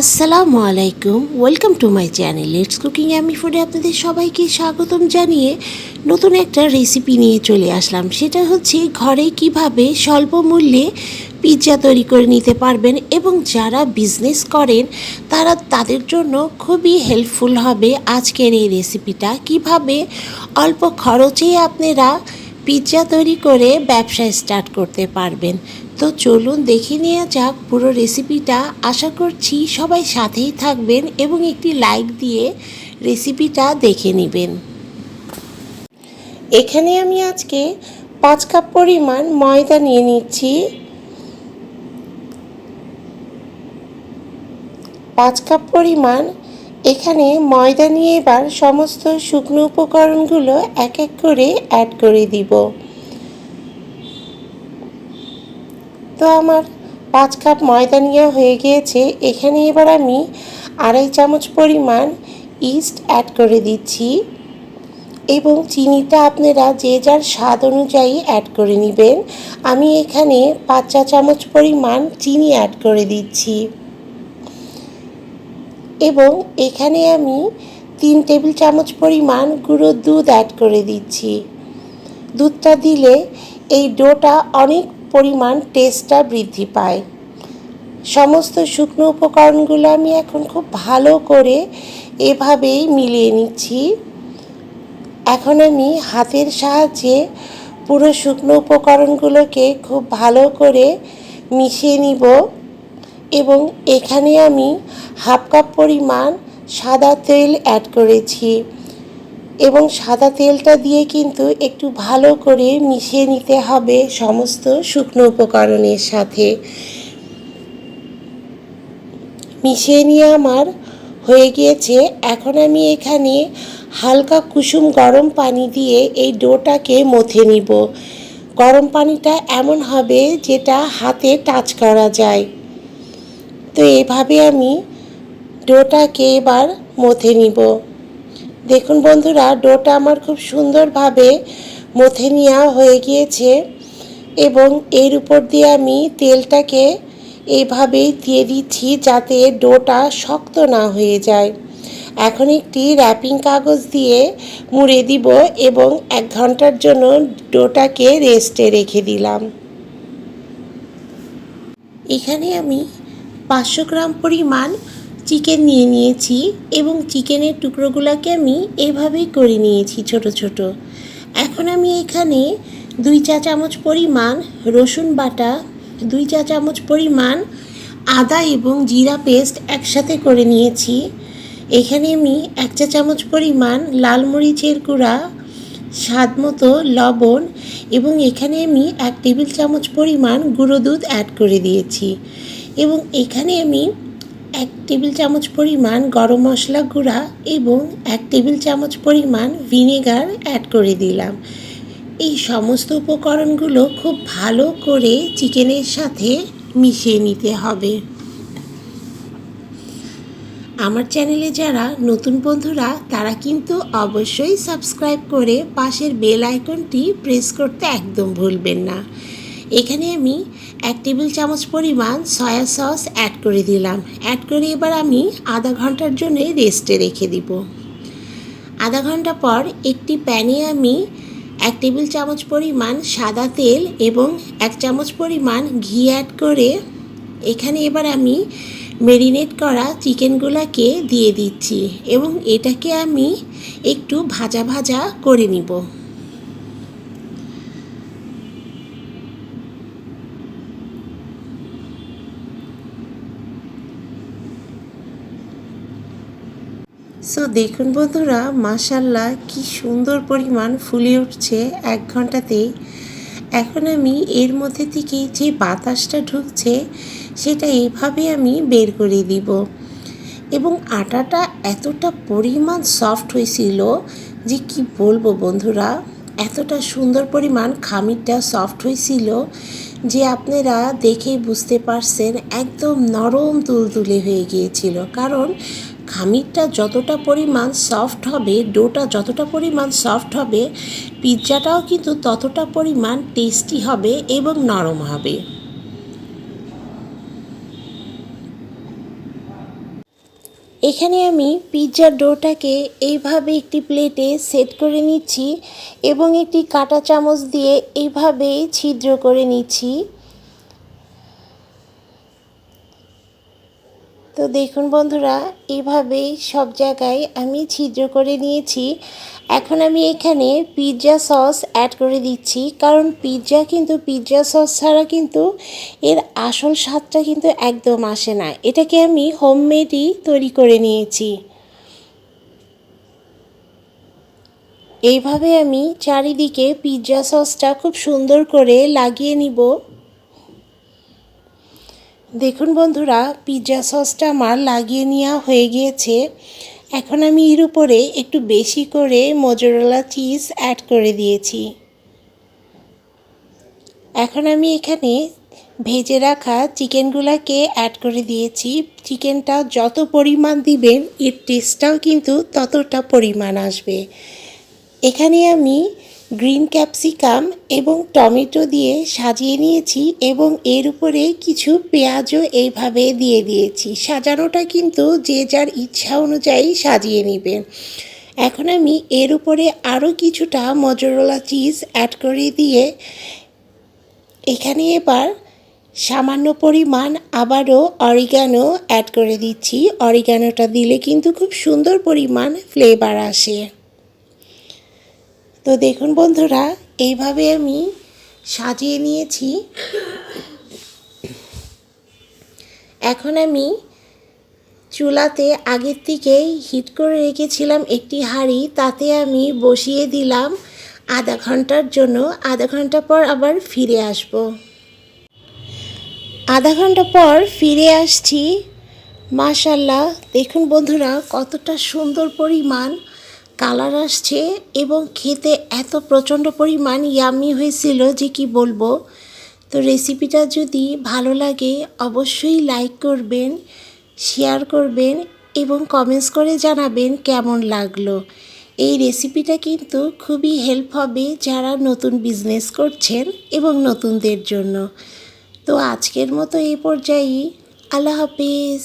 আসসালামু আলাইকুম, welcome to my channel let's cooking আমি ফুডে আপনাদের সবাইকে স্বাগতম জানিয়ে নতুন একটা রেসিপি নিয়ে চলে আসলাম। সেটা হচ্ছে ঘরে কিভাবে স্বল্প মূল্যে পিৎজা তৈরি করে নিতে পারবেন এবং যারা বিজনেস করেন তাদের জন্য খুবই হেল্পফুল হবে আজকের এই রেসিপিটা। কিভাবে অল্প খরচেই আপনারা পিৎজা তৈরি করে ব্যবসা স্টার্ট করতে পারবেন। তো চলুন দেখে নেওয়া যাক পুরো রেসিপিটা। আশা করছি সবাই সাথেই থাকবেন এবং একটি লাইক দিয়ে রেসিপিটা দেখে নেবেন। এখানে আমি আজকে 5 কাপ পরিমাণ ময়দা নিয়ে নিচ্ছি। 5 কাপ পরিমাণ এখানে ময়দা নিয়ে এবার সমস্ত শুকনো উপকরণগুলো এক এক করে অ্যাড করে দিব। তো আমার 5 কাপ ময়দা নেওয়া হয়ে গিয়েছে। এখানে এবার আমি 2.5 চামচ পরিমাণ ইস্ট অ্যাড করে দিচ্ছি এবং চিনিটা আপনারা যে যার স্বাদ অনুযায়ী অ্যাড করে নেবেন। আমি এখানে 5 চা চামচ পরিমাণ চিনি অ্যাড করে দিচ্ছি এবং এখানে আমি 3 টেবিল চামচ পরিমাণ গুঁড়ো দুধ অ্যাড করে দিচ্ছি। দুধটা দিলে এই ডোটা অনেক পরিমাণ টেস্টটা বৃদ্ধি পায়। সমস্ত শুকনো উপকরণগুলো আমি এখন খুব ভালো করে এভাবেই মিলিয়ে নিচ্ছি। এখন আমি হাতের সাহায্যে পুরো শুকনো উপকরণগুলোকে খুব ভালো করে মিশিয়ে নিব এবং এখানে আমি 1/2 কাপ পরিমাণ সাদা তেল অ্যাড করেছি এবং সাদা তেলটা দিয়ে কিন্তু একটু ভালো করে মিশিয়ে নিতে হবে সমস্ত শুকনো উপকরণের সাথে। মিশিয়ে নিয়ে আমার হয়ে গিয়েছে। এখন আমি এখানে হালকা কুসুম গরম পানি দিয়ে এই ডোটাকে মথে নিব। গরম পানিটা এমন হবে যেটা হাতে টাচ করা যায়। তো এভাবে আমি ডোটাকে এবার মথে নিব। দেখুন বন্ধুরা, ডোটা আমার খুব সুন্দরভাবে মথে নেওয়া হয়ে গিয়েছে এবং এর উপর দিয়ে আমি তেলটাকে এইভাবেই দিয়ে দিচ্ছি যাতে ডোটা শক্ত না হয়ে যায়। এখন একটি র্যাপিং কাগজ দিয়ে মুড়ে দিব এবং 1 ঘন্টার জন্য ডোটাকে রেস্টে রেখে দিলাম। এখানে আমি 500 গ্রাম পরিমাণ চিকেন নিয়ে নিয়েছি এবং চিকেনের টুকরোগুলোকে আমি এইভাবেই করে নিয়েছি ছোট ছোট। এখন আমি এখানে 2 চা চামচ পরিমাণ রসুন বাটা, 2 চা চামচ পরিমাণ আদা এবং জিরা পেস্ট একসাথে করে নিয়েছি। এখানে আমি 1 চা চামচ পরিমাণ লাল মরিচের গুঁড়া, স্বাদ মতো লবণ এবং এখানে আমি 1 টেবিল চামচ পরিমাণ গুঁড়ো দুধ অ্যাড করে দিয়েছি এবং এখানে আমি 1 টেবিল চামচ পরিমাণ গরম মশলা গুঁড়া এবং 1 টেবিল চামচ পরিমাণ ভিনেগার অ্যাড করে দিলাম। এই সমস্ত উপকরণগুলো খুব ভালো করে চিকেনের সাথে মিশিয়ে নিতে হবে। আমার চ্যানেলে যারা নতুন বন্ধুরা তারা কিন্তু অবশ্যই সাবস্ক্রাইব করে পাশের বেল আইকনটি প্রেস করতে একদম ভুলবেন না। এখানে আমি 1 টেবিল চামচ পরিমাণ সয়া সস অ্যাড করে দিলাম। অ্যাড করে এবার আমি আধা ঘন্টার জন্য রেস্টে রেখে দিব। আধা ঘন্টা পর একটি প্যানে আমি 1 টেবিল চামচ পরিমাণ সাদা তেল এবং 1 চামচ পরিমাণ ঘি অ্যাড করে এখানে এবার আমি ম্যারিনেট করা চিকেনগুলোকে দিয়ে দিচ্ছি এবং এটাকে আমি একটু ভাজা ভাজা করে নিব। সো দেখুন বন্ধুরা, মাশাআল্লাহ কি সুন্দর পরিমাণ ফুলে উঠছে 1 ঘন্টাতেই। এখন আমি এর মধ্যে থেকে যে বাতাসটা ঢুকছে সেটা এইভাবে আমি বের করে দিব এবং আটাটা এতটা পরিমাণ সফট হয়েছিল যে কি বলবো বন্ধুরা, এতটা সুন্দর পরিমাণ খামিরটা সফট হয়েছিল যে আপনারা দেখেই বুঝতে পারছেন একদম নরম তুলতুলে হয়ে গিয়েছিল। কারণ খামিরটা যতটা পরিমাণ সফট হবে, ডোটা যতটা পরিমাণ সফট হবে, পিৎজাটাও কিন্তু ততটা পরিমাণ টেস্টি হবে এবং নরম হবে। এখানে আমি পিৎজার ডোটাকে এইভাবে একটি প্লেটে সেট করে নিচ্ছি এবং একটি কাঁটা চামচ দিয়ে এইভাবে ছিদ্র করে নিচ্ছি। তো দেখুন বন্ধুরা, এইভাবে সব জায়গায় আমি ছিদ্র করে নিয়েছি। এখন আমি এখানে পিৎজা সস অ্যাড করে দিচ্ছি, কারণ পিৎজা সস ছাড়া কিন্তু এর আসল স্বাদটা কিন্তু একদম আসে না। এটাকে আমি হোমমেডই তৈরি করে নিয়েছি। এইভাবে আমি চারিদিকে পিৎজা সসটা খুব সুন্দর করে লাগিয়ে নিব। দেখুন বন্ধুরা, পিৎজা সসটা আমার লাগিয়ে নেওয়া হয়ে গিয়েছে। এখন আমি এর উপরে একটু বেশি করে মোজারেলা চিজ অ্যাড করে দিয়েছি। এখন আমি এখানে ভেজে রাখা চিকেনগুলোকে অ্যাড করে দিয়েছি। চিকেনটা যত পরিমাণ দিবেন এর টেস্টটাও কিন্তু ততটা পরিমাণ আসবে। এখানে আমি গ্রিন ক্যাপসিকাম এবং টমেটো দিয়ে সাজিয়ে নিয়েছি এবং এর উপরে কিছু পেঁয়াজও এইভাবে দিয়ে দিয়েছি। সাজানোটা কিন্তু যে যার ইচ্ছা অনুযায়ী সাজিয়ে নেবেন। এখন আমি এর উপরে আরও কিছুটা মোজারেলা চিজ অ্যাড করে দিয়ে এখানে এবার সামান্য পরিমাণ আবারও অরিগানো অ্যাড করে দিচ্ছি। অরিগানোটা দিলে কিন্তু খুব সুন্দর পরিমাণ ফ্লেভার আসে। তো দেখুন বন্ধুরা, এইভাবে আমি সাজিয়ে নিয়েছি। এখন আমি চুলাতে আগের থেকেই হিট করে রেখেছিলাম একটি হাঁড়ি, তাতে আমি বসিয়ে দিলাম আধা ঘন্টার জন্য। আধা ঘন্টা পর আবার ফিরে আসব। আধা ঘন্টা পর ফিরে আসছি। মাশাআল্লাহ, দেখুন বন্ধুরা কতটা সুন্দর পরিমাণ কালার আসছে এবং খেতে এত প্রচণ্ড পরিমাণ ইয়াম্মি হয়েছিল যে কি বলবো। তো রেসিপিটা যদি ভালো লাগে অবশ্যই লাইক করবেন, শেয়ার করবেন এবং কমেন্টস করে জানাবেন কেমন লাগলো। এই রেসিপিটা কিন্তু খুবই হেল্প হবে যারা নতুন বিজনেস করছেন এবং নতুনদের জন্য। তো আজকের মতো এই পর্যায়েই, আল্লাহ হাফেজ।